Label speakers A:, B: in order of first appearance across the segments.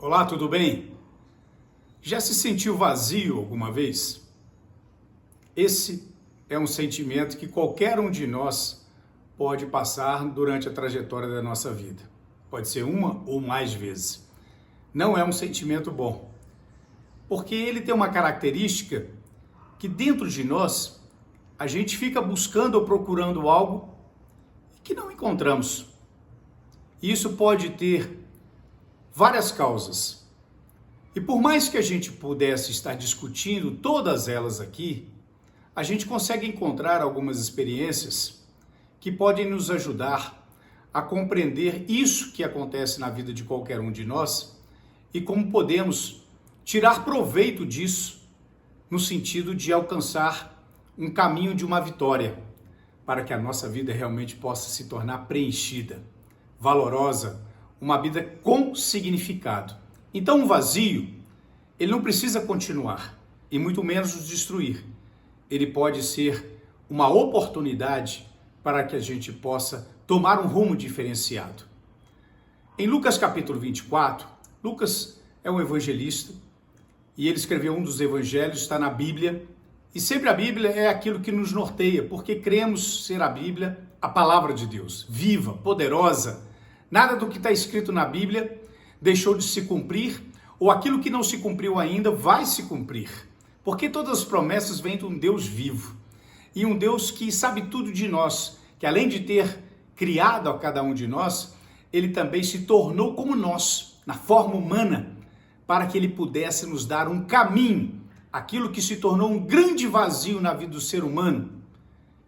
A: Olá, tudo bem? Já se sentiu vazio alguma vez? Esse é um sentimento que qualquer um de nós pode passar durante a trajetória da nossa vida. Pode ser uma ou mais vezes. Não é um sentimento bom, porque ele tem uma característica que dentro de nós a gente fica buscando ou procurando algo que não encontramos. Isso pode ter várias causas. E por mais que a gente pudesse estar discutindo todas elas aqui, a gente consegue encontrar algumas experiências que podem nos ajudar a compreender isso que acontece na vida de qualquer um de nós e como podemos tirar proveito disso no sentido de alcançar um caminho de uma vitória para que a nossa vida realmente possa se tornar preenchida, valorosa, uma vida com significado. Então o vazio, ele não precisa continuar e muito menos nos destruir. Ele pode ser uma oportunidade para que a gente possa tomar um rumo diferenciado. Em Lucas capítulo 24, Lucas é um evangelista e ele escreveu um dos evangelhos, está na Bíblia, e sempre a Bíblia é aquilo que nos norteia, porque cremos ser a Bíblia a palavra de Deus, viva, poderosa. Nada do que está escrito na Bíblia deixou de se cumprir, ou aquilo que não se cumpriu ainda vai se cumprir. Porque todas as promessas vêm de um Deus vivo. E um Deus que sabe tudo de nós, que além de ter criado a cada um de nós, ele também se tornou como nós, na forma humana, para que ele pudesse nos dar um caminho, aquilo que se tornou um grande vazio na vida do ser humano,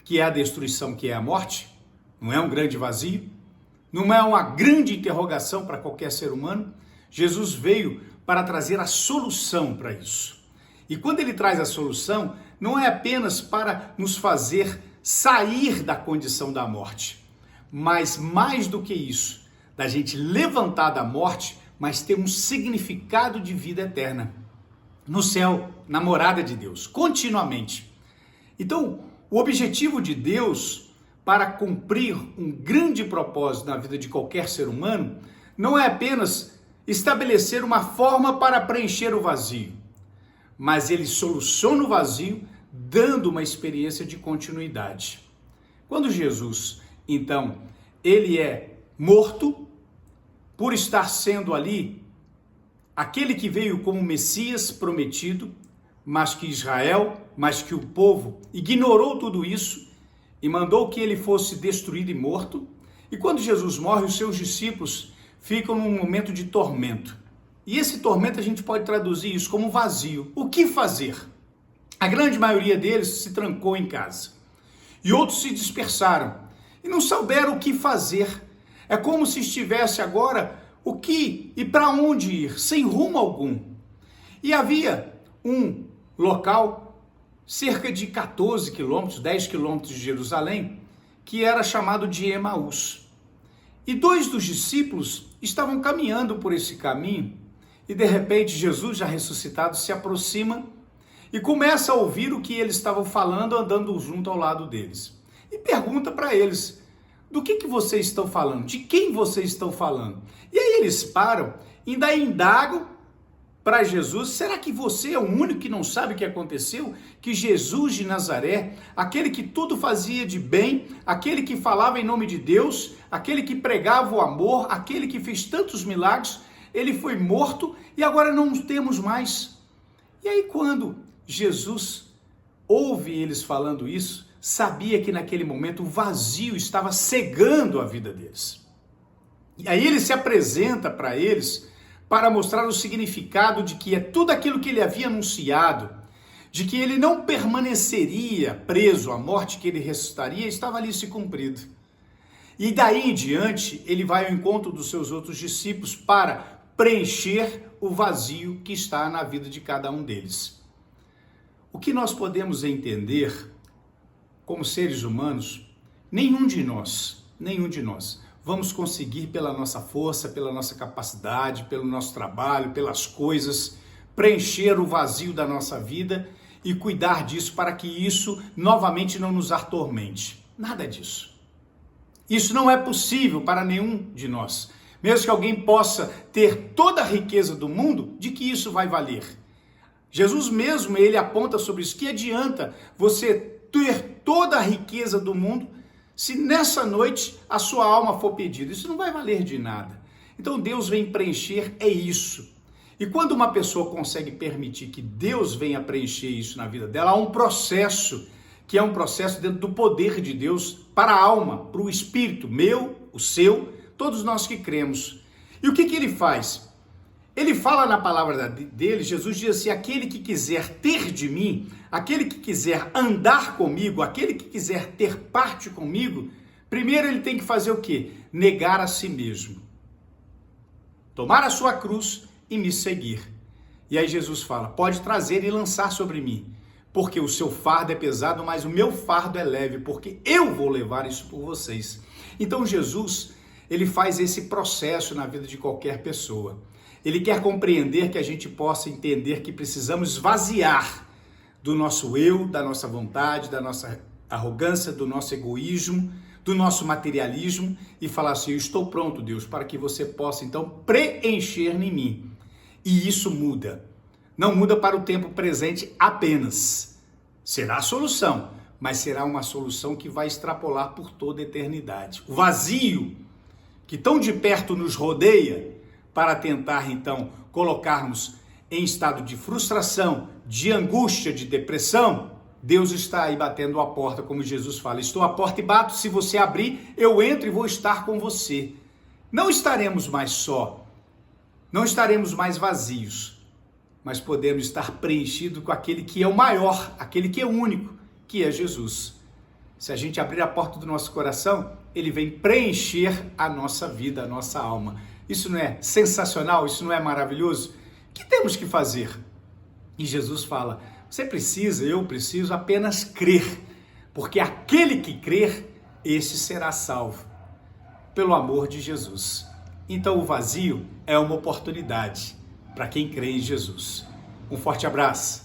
A: que é a destruição, que é a morte. Não é um grande vazio? Não é uma grande interrogação para qualquer ser humano? Jesus veio para trazer a solução para isso. E quando ele traz a solução, não é apenas para nos fazer sair da condição da morte, mas mais do que isso, da gente levantar da morte, mas ter um significado de vida eterna no céu, na morada de Deus, continuamente. Então, o objetivo de Deus para cumprir um grande propósito na vida de qualquer ser humano, não é apenas estabelecer uma forma para preencher o vazio, mas ele soluciona o vazio dando uma experiência de continuidade. Quando Jesus, então, ele é morto por estar sendo ali aquele que veio como Messias prometido, mas que Israel, mas que o povo ignorou tudo isso e mandou que ele fosse destruído e morto. E quando Jesus morre, os seus discípulos ficam num momento de tormento. E esse tormento a gente pode traduzir isso como vazio. O que fazer? A grande maioria deles se trancou em casa. E outros se dispersaram e não souberam o que fazer. É como se estivesse agora o que e para onde ir, sem rumo algum. E havia um local, cerca de 14 quilômetros, 10 quilômetros de Jerusalém, que era chamado de Emaús. E dois dos discípulos estavam caminhando por esse caminho e de repente Jesus, já ressuscitado, se aproxima e começa a ouvir o que eles estavam falando, andando junto ao lado deles. E pergunta para eles: do que vocês estão falando? De quem vocês estão falando? E aí eles param e ainda indagam para Jesus: será que você é o único que não sabe o que aconteceu? Que Jesus de Nazaré, aquele que tudo fazia de bem, aquele que falava em nome de Deus, aquele que pregava o amor, aquele que fez tantos milagres, ele foi morto e agora não temos mais. E aí quando Jesus ouve eles falando isso, sabia que naquele momento o vazio estava cegando a vida deles. E aí ele se apresenta para eles para mostrar o significado de que é tudo aquilo que ele havia anunciado, de que ele não permaneceria preso à morte, que ele ressuscitaria, estava ali se cumprido. E daí em diante, ele vai ao encontro dos seus outros discípulos para preencher o vazio que está na vida de cada um deles. O que nós podemos entender como seres humanos, nenhum de nós vamos conseguir pela nossa força, pela nossa capacidade, pelo nosso trabalho, pelas coisas, preencher o vazio da nossa vida e cuidar disso para que isso novamente não nos atormente. Nada disso. Isso não é possível para nenhum de nós. Mesmo que alguém possa ter toda a riqueza do mundo, de que isso vai valer? Jesus mesmo, ele aponta sobre isso. Que adianta você ter toda a riqueza do mundo se nessa noite a sua alma for pedida? Isso não vai valer de nada. Então Deus vem preencher, é isso. E quando uma pessoa consegue permitir que Deus venha preencher isso na vida dela, há um processo, que é um processo dentro do poder de Deus para a alma, para o espírito, meu, o seu, todos nós que cremos. E o que ele faz? Ele fala na palavra dele, Jesus diz assim: aquele que quiser ter de mim, aquele que quiser andar comigo, aquele que quiser ter parte comigo, primeiro ele tem que fazer o quê? Negar a si mesmo. Tomar a sua cruz e me seguir. E aí Jesus fala: pode trazer e lançar sobre mim, porque o seu fardo é pesado, mas o meu fardo é leve, porque eu vou levar isso por vocês. Então Jesus, ele faz esse processo na vida de qualquer pessoa. Ele quer compreender que a gente possa entender que precisamos esvaziar do nosso eu, da nossa vontade, da nossa arrogância, do nosso egoísmo, do nosso materialismo e falar assim: eu estou pronto, Deus, para que você possa então preencher em mim. E isso muda. Não muda para o tempo presente apenas. Será a solução, mas será uma solução que vai extrapolar por toda a eternidade. O vazio que tão de perto nos rodeia, para tentar então colocarmos em estado de frustração, de angústia, de depressão, Deus está aí batendo a porta, como Jesus fala: estou à porta e bato, se você abrir, eu entro e vou estar com você. Não estaremos mais só, não estaremos mais vazios, mas podemos estar preenchidos com aquele que é o maior, aquele que é único, que é Jesus. Se a gente abrir a porta do nosso coração, ele vem preencher a nossa vida, a nossa alma. Isso não é sensacional? Isso não é maravilhoso? O que temos que fazer? E Jesus fala: você precisa, eu preciso apenas crer, porque aquele que crer, esse será salvo, pelo amor de Jesus. Então o vazio é uma oportunidade para quem crê em Jesus. Um forte abraço.